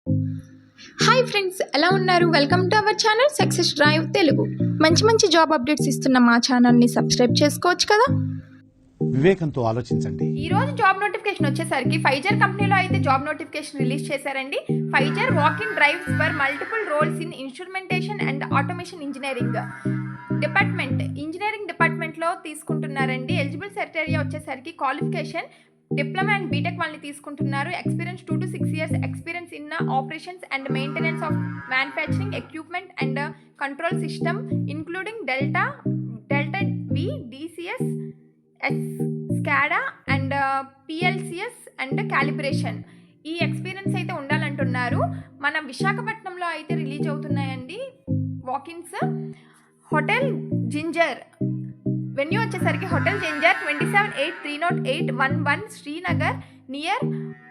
Hi friends, ఎలా ఉన్నారు? Welcome to our channel success drive Telugu. మంచి జాబ్ అప్డేట్స్ ఇస్తున్న మా ఛానల్ని సబ్స్క్రైబ్ చేసుకోవచ్చు కదా. వివేకంతో ఆలోచించండి. ఈ రోజు జాబ్ నోటిఫికేషన్ వచ్చేసరికి ఫైజర్ కంపెనీలో అయితే జాబ్ నోటిఫికేషన్ రిలీజ్ చేశారండి. Pfizer walk-in drives for multiple roles in instrumentation and automation engineering డిపార్ట్మెంట్లో తీసుకుంటున్నారండి. ఎలిజిబుల్ క్రైటీరియా వచ్చేసరికి క్వాలిఫికేషన్ డిప్లొమా అండ్ బీటెక్ వాళ్ళని తీసుకుంటున్నారు. Experience 2 to 6 years experience in operations and maintenance of manufacturing equipment and control system including delta V, DCS, SCADA and PLCs and calibration. ఈ experience అయితే ఉండాలంటున్నారు. మన విశాఖపట్నంలో అయితే రిలీజ్ అవుతున్నాయండి వాకిన్స్. హోటల్ జింజర్ వెన్యూ వచ్చేసరికి hotel ginger 27830811 Srinagar near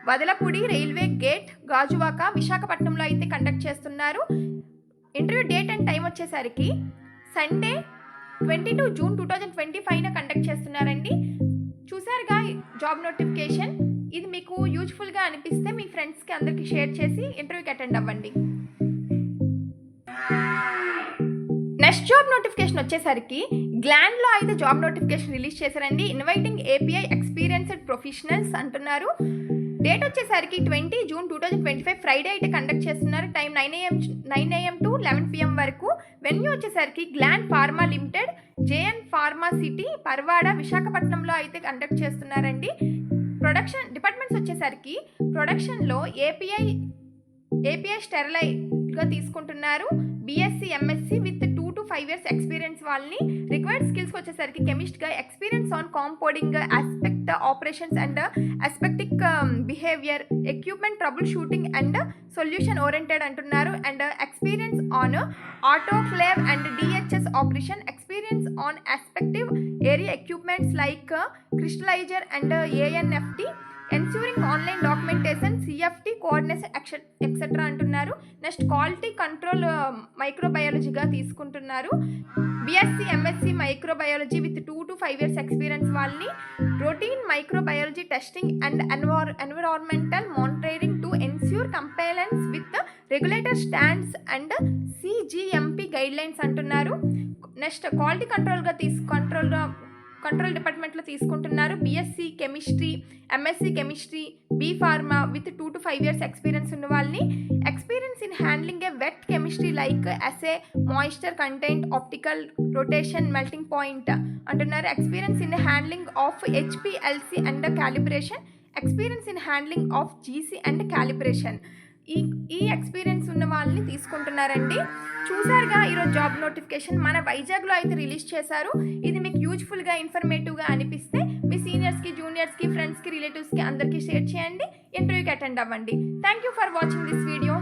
Vadlapudi railway gate Gajuwaka విశాఖపట్నంలో అయితే కండక్ట్ చేస్తున్నారు. ఇంటర్వ్యూ డేట్ అండ్ టైం వచ్చేసరికి సండే 22 జూన్ 2025 కండక్ట్ చేస్తున్నారండి. చూసారుగా జాబ్ నోటిఫికేషన్. ఇది మీకు యూజ్ఫుల్గా అనిపిస్తే మీ ఫ్రెండ్స్కి అందరికీ షేర్ చేసి ఇంటర్వ్యూకి అటెండ్ అవ్వండి. నెక్స్ట్ జాబ్ నోటిఫికేషన్ వచ్చేసరికి గ్లాండ్లో అయితే జాబ్ నోటిఫికేషన్ రిలీజ్ చేశారండి. ఇన్వైటింగ్ ఏపీఐ ఎక్స్పీరియన్స్డ్ ప్రొఫెషనల్స్ అంటున్నారు. డేట్ వచ్చేసరికి 20 జూన్ 2025 ఫ్రైడే అయితే కండక్ట్ చేస్తున్నారు. టైం 9 AM to 11 PM వరకు. వెన్యూ వచ్చేసరికి Gland Pharma limited, JN Pharma City, Parwada, విశాఖపట్నంలో అయితే కండక్ట్ చేస్తున్నారండి. ప్రొడక్షన్ డిపార్ట్మెంట్స్ వచ్చేసరికి ప్రొడక్షన్లో ఏపీఐ స్టెరిలైట్గా తీసుకుంటున్నారు. BSc MSc with 2 to 5 years experience వాళ్ళని. రిక్వైర్డ్ స్కిల్స్ వచ్చేసరికి కెమిస్ట్గా experience on compounding aseptic operations and aseptic behaviour equipment trouble shooting and solution oriented అంటున్నారు. And experience on autoclave and DHS operation, experience on aseptic area equipments like crystalliser and ANFT, ensuring online documentation, CFT coordination etcetera అంటున్నారు. Next quality control మైక్రోబయాలజీగా తీసుకుంటున్నారు. BSc MSc microbiology with 2 to 5 years experience వాళ్ళని. Routine microbiology testing and environmental monitoring to ensure compliance with regulator stands and cGMP guidelines అంటున్నారు. Next quality control డిపార్ట్మెంట్లో తీసుకుంటున్నారు. BSc chemistry, MSc chemistry, B pharma with 2 to 5 years experience ఉన్న వాళ్ళని. Experience in handling a wet chemistry like SA, moisture content, optical rotation, melting point అంటున్నారు. Experience in handling of HPLC and calibration, experience in handling of GC and calibration. ఈ ఎక్స్పీరియన్స్ ఉన్న వాళ్ళని తీసుకుంటున్నారండి. చూసారుగా ఈరోజు job notification మన వైజాగ్లో అయితే రిలీజ్ చేశారు. ఇది మీకు యూజ్ఫుల్గా ఇన్ఫర్మేటివ్గా అనిపిస్తే మీ సీనియర్స్కి, జూనియర్స్కి, ఫ్రెండ్స్కి, రిలేటివ్స్కి అందరికీ షేర్ చేయండి. ఇంటర్వ్యూకి అటెండ్ అవ్వండి. Thank you for watching this video.